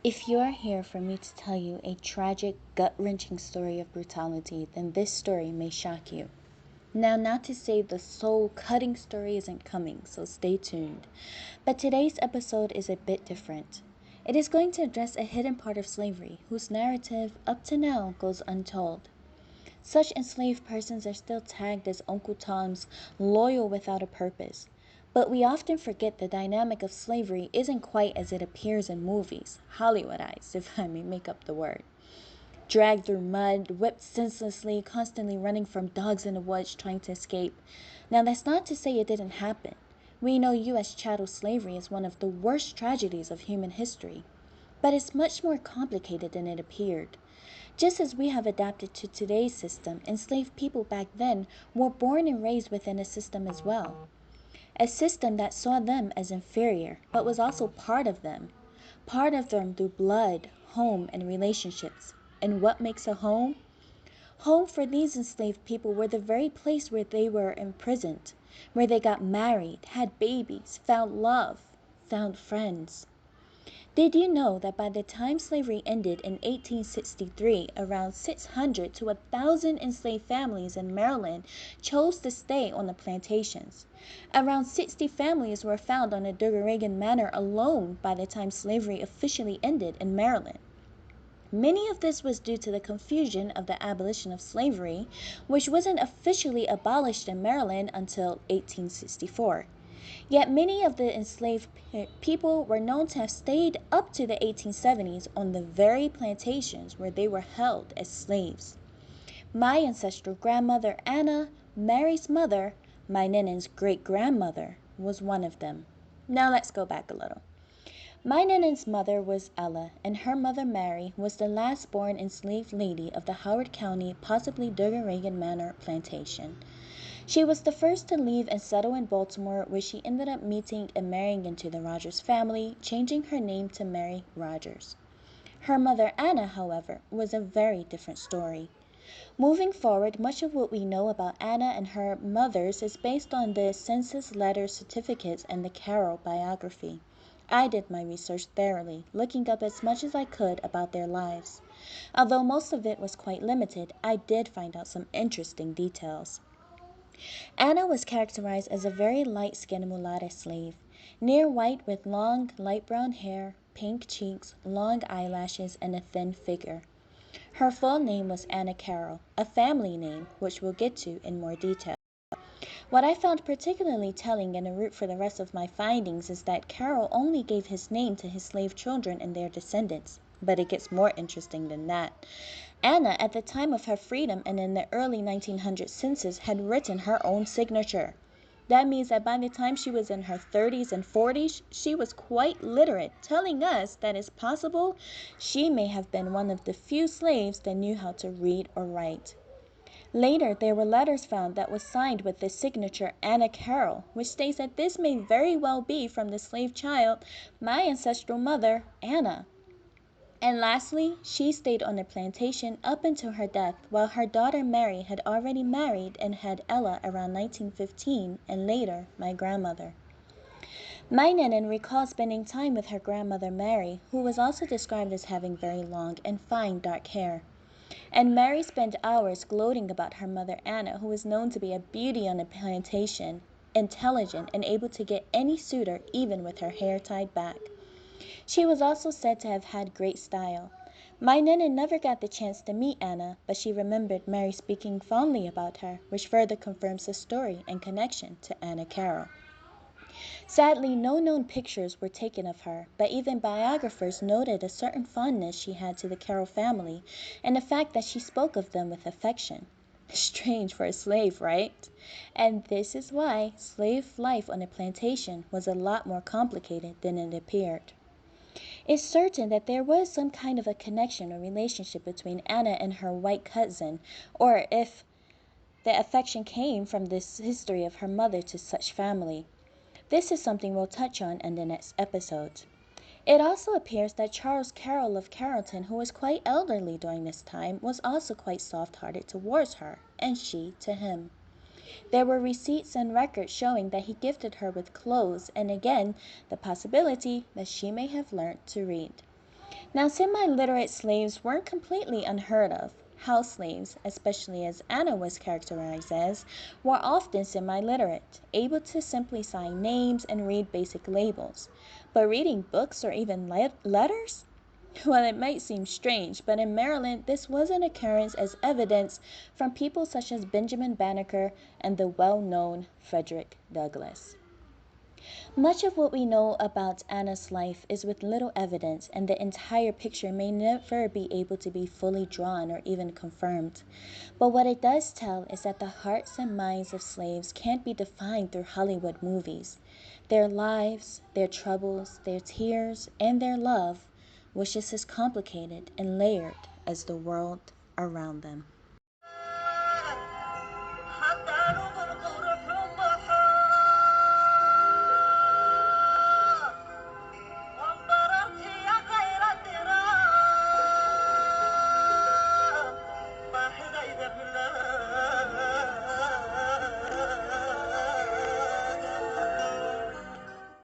If you are here for me to tell you a tragic, gut-wrenching story of brutality, then this story may shock you. Now, not to say the soul-cutting story isn't coming, so stay tuned. But today's episode is a bit different. It is going to address a hidden part of slavery whose narrative, up to now, goes untold. Such enslaved persons are still tagged as Uncle Tom's loyal without a purpose. But we often forget the dynamic of slavery isn't quite as it appears in movies, Hollywoodized, if I may make up the word. Dragged through mud, whipped senselessly, constantly running from dogs in the woods trying to escape. Now, that's not to say it didn't happen. We know U.S. chattel slavery is one of the worst tragedies of human history. But it's much more complicated than it appeared. Just as we have adapted to today's system, enslaved people back then were born and raised within a system as well. A system that saw them as inferior, but was also part of them through blood, home, and relationships. And what makes a home? Home for these enslaved people were the very place where they were imprisoned, where they got married, had babies, found love, found friends. Did you know that by the time slavery ended in 1863, around 600 to 1,000 enslaved families in Maryland chose to stay on the plantations? Around 60 families were found on the Reagan Manor alone by the time slavery officially ended in Maryland. Many of this was due to the confusion of the abolition of slavery, which wasn't officially abolished in Maryland until 1864. Yet many of the enslaved people were known to have stayed up to the 1870s on the very plantations where they were held as slaves. My ancestral grandmother Anna, Mary's mother, my Ninen's great-grandmother, was one of them. Now let's go back a little. My Ninen's mother was Ella, and her mother Mary was the last born enslaved lady of the Howard County, possibly Reagan Manor plantation. She was the first to leave and settle in Baltimore, where she ended up meeting and marrying into the Rogers family, changing her name to Mary Rogers. Her mother Anna, however, was a very different story. Moving forward, much of what we know about Anna and her mothers is based on the census letters, certificates, and the Carroll biography. I did my research thoroughly, looking up as much as I could about their lives. Although most of it was quite limited, I did find out some interesting details. Anna was characterized as a very light-skinned mulatto slave, near white with long, light brown hair, pink cheeks, long eyelashes, and a thin figure. Her full name was Anna Carroll, a family name which we'll get to in more detail. What I found particularly telling and a root for the rest of my findings is that Carroll only gave his name to his slave children and their descendants. But it gets more interesting than that. Anna, at the time of her freedom and in the early 1900 census, had written her own signature. That means that by the time she was in her 30s and 40s, she was quite literate, telling us that it's possible she may have been one of the few slaves that knew how to read or write. Later, there were letters found that was signed with the signature Anna Carroll, which states that this may very well be from the slave child, my ancestral mother, Anna. And lastly, she stayed on the plantation up until her death, while her daughter Mary had already married and had Ella around 1915, and later, my grandmother. My Nenen recalls spending time with her grandmother Mary, who was also described as having very long and fine dark hair. And Mary spent hours gloating about her mother Anna, who was known to be a beauty on the plantation, intelligent, and able to get any suitor even with her hair tied back. She was also said to have had great style. My Nana never got the chance to meet Anna, but she remembered Mary speaking fondly about her, which further confirms the story and connection to Anna Carroll. Sadly, no known pictures were taken of her, but even biographers noted a certain fondness she had to the Carroll family and the fact that she spoke of them with affection. Strange for a slave, right? And this is why slave life on a plantation was a lot more complicated than it appeared. It's certain that there was some kind of a connection or relationship between Anna and her white cousin, or if the affection came from this history of her mother to such family. This is something we'll touch on in the next episode. It also appears that Charles Carroll of Carrollton, who was quite elderly during this time, was also quite soft-hearted towards her, and she to him. There were receipts and records showing that he gifted her with clothes, and again, the possibility that she may have learnt to read. Now, semi-literate slaves weren't completely unheard of. House slaves, especially as Anna was characterized as, were often semi-literate, able to simply sign names and read basic labels. But reading books or even letters? Well, it might seem strange, but in Maryland, this was an occurrence as evidence from people such as Benjamin Banneker and the well-known Frederick Douglass. Much of what we know about Anna's life is with little evidence, and the entire picture may never be able to be fully drawn or even confirmed. But what it does tell is that the hearts and minds of slaves can't be defined through Hollywood movies. Their lives, their troubles, their tears, and their love was just as complicated and layered as the world around them.